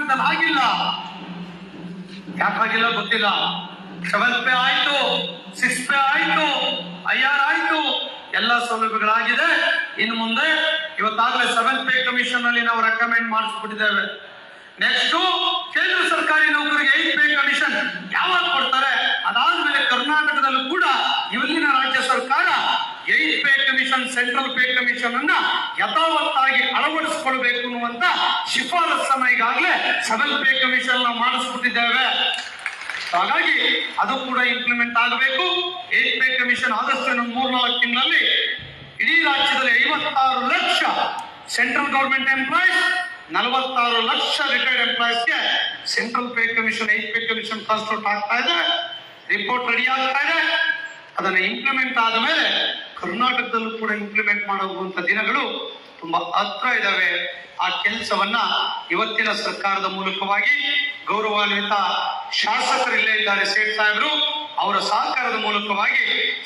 ಕರ್ನಾಟಕದಲ್ಲಿ ಆಗಿಲ್ಲ. ಯಾಕಾಗಿಲ್ಲ ಗೊತ್ತಿಲ್ಲ. 7th ಪೇ ಆಯ್ತು, 6th ಪೇ ಆಯ್ತು, IR ಆಯ್ತು, ಎಲ್ಲ ಸೌಲಭ್ಯಗಳಾಗಿದೆ. ಇನ್ನು ಮುಂದೆ ಇವತ್ತಾಗಲೇ 7th ಪೇ ಕಮಿಷನ್ ಅಲ್ಲಿ ನಾವು ರೆಕಮೆಂಡ್ ಮಾಡಿಸ್ಬಿಟ್ಟಿದ್ದೇವೆ. ನೆಕ್ಸ್ಟ್ ಕೇಂದ್ರ ಸರ್ಕಾರಿ ನೌಕರಿಗೆ 8th ಪೇ ಕಮಿಷನ್ ಯಾವಾಗ ಕೊಡ್ತಾರೆ? ಅದಾದ್ಮೇಲೆ ಕರ್ನಾಟಕದಲ್ಲೂ ಕೂಡ ಇಲ್ಲಿನ ರಾಜ್ಯ ಸರ್ಕಾರ 8th pay commission, central pay commission ಅನ್ನ ಯಥಾವತ್ತಾಗಿ ಅಳವಡಿಸಿಕೊಳ್ಬೇಕು ಅನ್ನುವಂತ ಶಿಫಾರಸನ್ನ ಈಗಾಗಲೇ 7th ಪೇ ಕಮಿಷನ್ ನಾವು ಮಾಡಿಸ್ಬಿಟ್ಟಿದ್ದೇವೆ. ಹಾಗಾಗಿ ಅದು ಕೂಡ ಇಂಪ್ಲಿಮೆಂಟ್ ಆಗಬೇಕು. 8th ಪೇ ಕಮಿಷನ್ ಆದಷ್ಟು 3-4 ತಿಂಗಳಲ್ಲಿ ಇಡೀ ರಾಜ್ಯದಲ್ಲಿ 56 lakh central government employees, 46 lakh retired ಎಂಪ್ಲಾಯೀಸ್ಗೆ central pay commission, 8th pay commission constitute ಆಗ್ತಾ ಇದೆ. ರಿಪೋರ್ಟ್ ರೆಡಿ ಆಗ್ತಾ ಇದೆ. ಅದನ್ನ ಇಂಪ್ಲಿಮೆಂಟ್ ಆದ ಮೇಲೆ ಕರ್ನಾಟಕದಲ್ಲೂ ಕೂಡ ಇಂಪ್ಲಿಮೆಂಟ್ ಮಾಡುವಂತ ದಿನಗಳು ತುಂಬಾ ಹತ್ರ ಇದಾವೆ. ಆ ಕೆಲಸವನ್ನ ಇವತ್ತಿನ ಸರ್ಕಾರದ ಮೂಲಕವಾಗಿ ಗೌರವಾನ್ವಿತ ಶಾಸಕರು ಇಲ್ಲೇ ಇದ್ದಾರೆ, ಸೇಠ್ ಸಾಹೇಬರು, ಅವರ ಸಹಕಾರದ ಮೂಲಕವಾಗಿ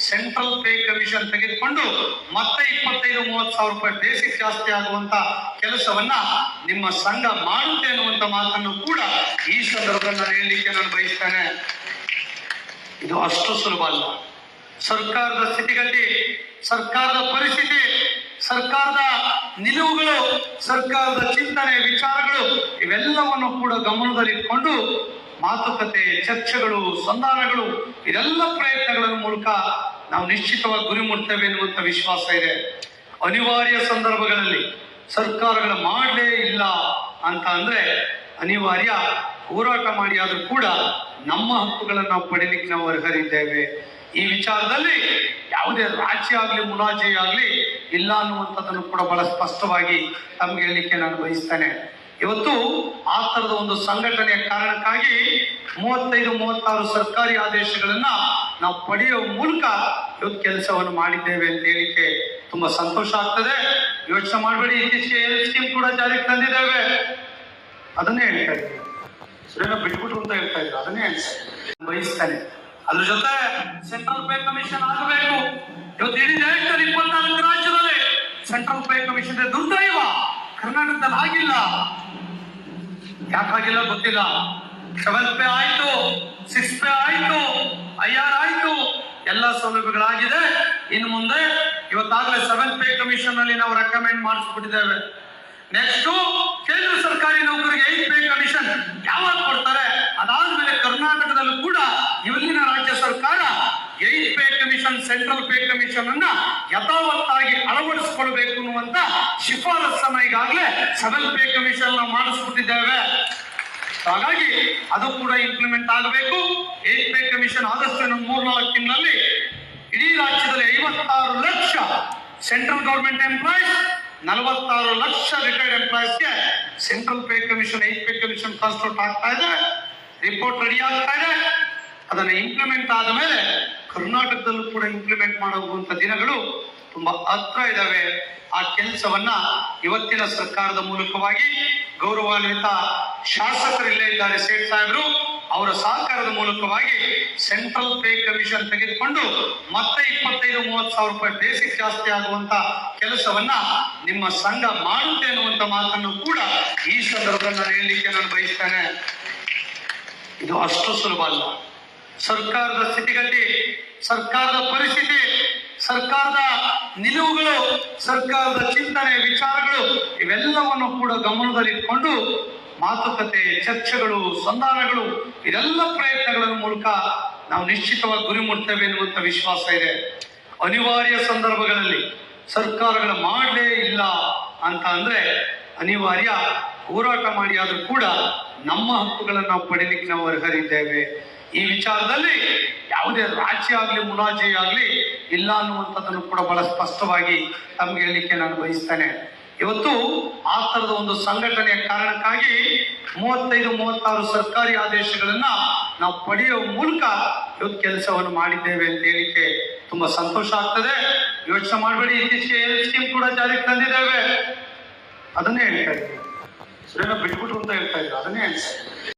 ಸೆಂಟ್ರಲ್ ಪೇ ಕಮಿಷನ್ ತೆಗೆದುಕೊಂಡು ಮತ್ತೆ 25-30 ಸಾವಿರ ರೂಪಾಯಿ ಬೇಸಿಕ್ ಜಾಸ್ತಿ ಆಗುವಂತ ಕೆಲಸವನ್ನ ನಿಮ್ಮ ಸಂಘ ಮಾಡುತ್ತೆ ಅನ್ನುವಂತ ಮಾತನ್ನು ಕೂಡ ಈ ಸಂದರ್ಭದಲ್ಲಿ ನಾನು ಹೇಳಲಿಕ್ಕೆ ನಾನು ಬಯಸ್ತೇನೆ. ಇದು ಅಷ್ಟು ಸುಲಭ ಅಲ್ಲ. ಸರ್ಕಾರದ ಸ್ಥಿತಿಗತಿ, ಸರ್ಕಾರದ ಪರಿಸ್ಥಿತಿ, ಸರ್ಕಾರದ ನಿಲುವುಗಳು, ಸರ್ಕಾರದ ಚಿಂತನೆ, ವಿಚಾರಗಳು ಇವೆಲ್ಲವನ್ನು ಕೂಡ ಗಮನದಲ್ಲಿಟ್ಟುಕೊಂಡು ಮಾತುಕತೆ, ಚರ್ಚೆಗಳು, ಸಂಧಾನಗಳು ಇದೆಲ್ಲ ಪ್ರಯತ್ನಗಳ ಮೂಲಕ ನಾವು ನಿಶ್ಚಿತವಾಗಿ ಗುರಿ ಮುಟ್ತೇವೆ ಎನ್ನುವಂತ ವಿಶ್ವಾಸ ಇದೆ. ಅನಿವಾರ್ಯ ಸಂದರ್ಭಗಳಲ್ಲಿ ಸರ್ಕಾರಗಳು ಮಾಡಲೇ ಇಲ್ಲ ಅಂತ ಅಂದ್ರೆ ಅನಿವಾರ್ಯ ಹೋರಾಟ ಮಾಡಿ ಆದ್ರೂ ಕೂಡ ನಮ್ಮ ಹಕ್ಕುಗಳನ್ನು ನಾವು ಪಡೀಲಿಕ್ಕೆ ನಾವು ಅರ್ಹರಿದ್ದೇವೆ. ಈ ವಿಚಾರದಲ್ಲಿ ಯಾವುದೇ ರಾಜ್ಯ ಆಗ್ಲಿ ಮುಲಾಜಿ ಆಗ್ಲಿ ಇಲ್ಲ ಅನ್ನುವಂಥದ್ದನ್ನು ಕೂಡ ಬಹಳ ಸ್ಪಷ್ಟವಾಗಿ ತಮ್ಗೆ ಹೇಳಲಿಕ್ಕೆ ನಾನು ಬಯಸ್ತೇನೆ. ಇವತ್ತು ಆ ತರದ ಒಂದು ಸಂಘಟನೆಯ ಕಾರಣಕ್ಕಾಗಿ 35-36 ಸರ್ಕಾರಿ ಆದೇಶಗಳನ್ನ ನಾವು ಪಡೆಯುವ ಮೂಲಕ ಇವತ್ತು ಕೆಲಸವನ್ನು ಮಾಡಿದ್ದೇವೆ ಅಂತ ಹೇಳಿಕ್ಕೆ ತುಂಬಾ ಸಂತೋಷ ಆಗ್ತದೆ. ಯೋಚನೆ ಮಾಡಬೇಡಿ, ಇತ್ತೀಚೆಗೆ ಸ್ಕೀಮ್ ಕೂಡ ಜಾರಿಗೆ ತಂದಿದ್ದೇವೆ. ಅದನ್ನೇ ಹೇಳ್ತಾ ಇದ್ದೀವಿ, ಬಿಟ್ಬಿಟ್ರು ಅಂತ ಹೇಳ್ತಾ ಇದ್ರು, ಅದನ್ನೇ ಬಯಸ್ತಾನೆ. ಅದ್ರ ಜೊತೆ ಸೆಂಟ್ರಲ್ ಪೇ ಕಮಿಷನ್ ಆಗಬೇಕು. ಇವತ್ತು ಇಡೀ ದೇಶದಲ್ಲಿ 24 ರಾಜ್ಯದಲ್ಲಿ ಸೆಂಟ್ರಲ್ ಪೇ ಕಮಿಷನ್ ದುರ್ದೈವ. ಕರ್ನಾಟಕದಲ್ಲಿ ಆಗಿಲ್ಲ. ಯಾಕಾಗಿಲ್ಲ ಗೊತ್ತಿಲ್ಲ. 7th ಪೇ ಆಯ್ತು, 6th ಪೇ ಆಯ್ತು, IR ಆಯ್ತು, ಎಲ್ಲ ಸೌಲಭ್ಯಗಳಾಗಿದೆ. ಇನ್ನು ಮುಂದೆ ಇವತ್ತಾಗಲೇ 7th ಪೇ ಕಮಿಷನ್ ಅಲ್ಲಿ ನಾವು ರೆಕಮೆಂಡ್ ಮಾಡಿಸ್ಬಿಟ್ಟಿದ್ದೇವೆ. ನೆಕ್ಸ್ಟ್ ಕೇಂದ್ರ ಸರ್ಕಾರಿ ನೌಕರಿಗೆ 8th ಪೇ ಕಮಿಷನ್ ಯಾವಾಗ ಕೊಡ್ತಾರೆ? ಅದಾದ್ಮೇಲೆ ಕರ್ನಾಟಕದಲ್ಲೂ ಕೂಡ ಇಲ್ಲಿನ ರಾಜ್ಯ ಸರ್ಕಾರ 8th pay commission, central pay commission ಅನ್ನ ಯಥಾವತ್ತಾಗಿ ಅಳವಡಿಸಿಕೊಳ್ಬೇಕು ಅನ್ನುವಂತ ಶಿಫಾರಸನ್ನ ಈಗಾಗಲೇ 7th ಪೇ ಕಮಿಷನ್ ನಾವು ಮಾಡಿಸ್ಬಿಟ್ಟಿದ್ದೇವೆ. ಹಾಗಾಗಿ ಅದು ಕೂಡ ಇಂಪ್ಲಿಮೆಂಟ್ ಆಗಬೇಕು. 8th ಪೇ ಕಮಿಷನ್ ಆದಷ್ಟು 3-4 ತಿಂಗಳಲ್ಲಿ ಇಡೀ ರಾಜ್ಯದಲ್ಲಿ 56 lakh central government employees, 46 lakh retired ಎಂಪ್ಲಾಯೀಸ್ಗೆ central pay commission, 8th pay commission constitute ಆಗ್ತಾ ಇದೆ. ರಿಪೋರ್ಟ್ ರೆಡಿ ಆಗ್ತಾ ಇದೆ. ಅದನ್ನ ಇಂಪ್ಲಿಮೆಂಟ್ ಆದ ಮೇಲೆ ಕರ್ನಾಟಕದಲ್ಲೂ ಕೂಡ ಇಂಪ್ಲಿಮೆಂಟ್ ಮಾಡುವಂತ ದಿನಗಳು ತುಂಬಾ ಹತ್ರ ಇದಾವೆ. ಆ ಕೆಲಸವನ್ನ ಇವತ್ತಿನ ಸರ್ಕಾರದ ಮೂಲಕವಾಗಿ ಗೌರವಾನ್ವಿತ ಶಾಸಕರು ಇಲ್ಲೇ ಇದ್ದಾರೆ, ಸೇಠ್ ಸಾಹೇಬರು, ಅವರ ಸಹಕಾರದ ಮೂಲಕವಾಗಿ ಸೆಂಟ್ರಲ್ ಪೇ ಕಮಿಷನ್ ತೆಗೆದುಕೊಂಡು ಮತ್ತೆ 25-30 ಸಾವಿರ ರೂಪಾಯಿ ಬೇಸಿಕ್ ಜಾಸ್ತಿ ಆಗುವಂತ ಕೆಲಸವನ್ನ ನಿಮ್ಮ ಸಂಘ ಮಾಡುತ್ತೆ ಅನ್ನುವಂತ ಮಾತನ್ನು ಕೂಡ ಈ ಸಂದರ್ಭದಲ್ಲಿ ನಾನು ಹೇಳಲಿಕ್ಕೆ ನಾನು ಬಯಸ್ತೇನೆ. ಇದು ಅಷ್ಟು ಸುಲಭ ಅಲ್ಲ. ಸರ್ಕಾರದ ಸ್ಥಿತಿಗತಿ, ಸರ್ಕಾರದ ಪರಿಸ್ಥಿತಿ, ಸರ್ಕಾರದ ನಿಲುವುಗಳು, ಸರ್ಕಾರದ ಚಿಂತನೆ, ವಿಚಾರಗಳು ಇವೆಲ್ಲವನ್ನು ಕೂಡ ಗಮನದಲ್ಲಿಟ್ಟುಕೊಂಡು ಮಾತುಕತೆ, ಚರ್ಚೆಗಳು, ಸಂಧಾನಗಳು ಇದೆಲ್ಲ ಪ್ರಯತ್ನಗಳ ಮೂಲಕ ನಾವು ನಿಶ್ಚಿತವಾಗಿ ಗುರಿ ಮುಟ್ತೇವೆ ಎನ್ನುವಂತ ವಿಶ್ವಾಸ ಇದೆ. ಅನಿವಾರ್ಯ ಸಂದರ್ಭಗಳಲ್ಲಿ ಸರ್ಕಾರಗಳು ಮಾಡಲೇ ಇಲ್ಲ ಅಂತ ಅಂದ್ರೆ ಅನಿವಾರ್ಯ ಹೋರಾಟ ಮಾಡಿ ಆದ್ರೂ ಕೂಡ ನಮ್ಮ ಹಕ್ಕುಗಳನ್ನು ನಾವು ಪಡೀಲಿಕ್ಕೆ ನಾವು ಅರ್ಹರಿದ್ದೇವೆ. ಈ ವಿಚಾರದಲ್ಲಿ ಯಾವುದೇ ರಾಜ್ಯ ಆಗ್ಲಿ ಮುಲಾಜಿ ಆಗ್ಲಿ ಇಲ್ಲ ಅನ್ನುವಂಥದ್ದನ್ನು ಕೂಡ ಬಹಳ ಸ್ಪಷ್ಟವಾಗಿ ತಮ್ಗೆ ಹೇಳಲಿಕ್ಕೆ ನಾನು ಬಯಸ್ತೇನೆ. ಇವತ್ತು ಆ ತರದ ಒಂದು ಸಂಘಟನೆಯ ಕಾರಣಕ್ಕಾಗಿ 35-36 ಸರ್ಕಾರಿ ಆದೇಶಗಳನ್ನ ನಾವು ಪಡೆಯುವ ಮೂಲಕ ಇವತ್ತು ಕೆಲಸವನ್ನು ಮಾಡಿದ್ದೇವೆ ಅಂತ ಹೇಳಿಕ್ಕೆ ತುಂಬಾ ಸಂತೋಷ ಆಗ್ತದೆ. ಯೋಚನೆ ಮಾಡಬೇಡಿ, ಇತ್ತೀಚೆಗೆ ಸ್ಕೀಮ್ ಕೂಡ ಜಾರಿಗೆ ತಂದಿದ್ದೇವೆ. ಅದನ್ನೇ ಹೇಳ್ತಾ ಇದ್ದೀವಿ, ಬಿಟ್ಬಿಟ್ರು ಅಂತ ಹೇಳ್ತಾ ಇದ್ರು, ಅದನ್ನೇ ಹೇಳ್ತಾ ಇದ್ದೀವಿ.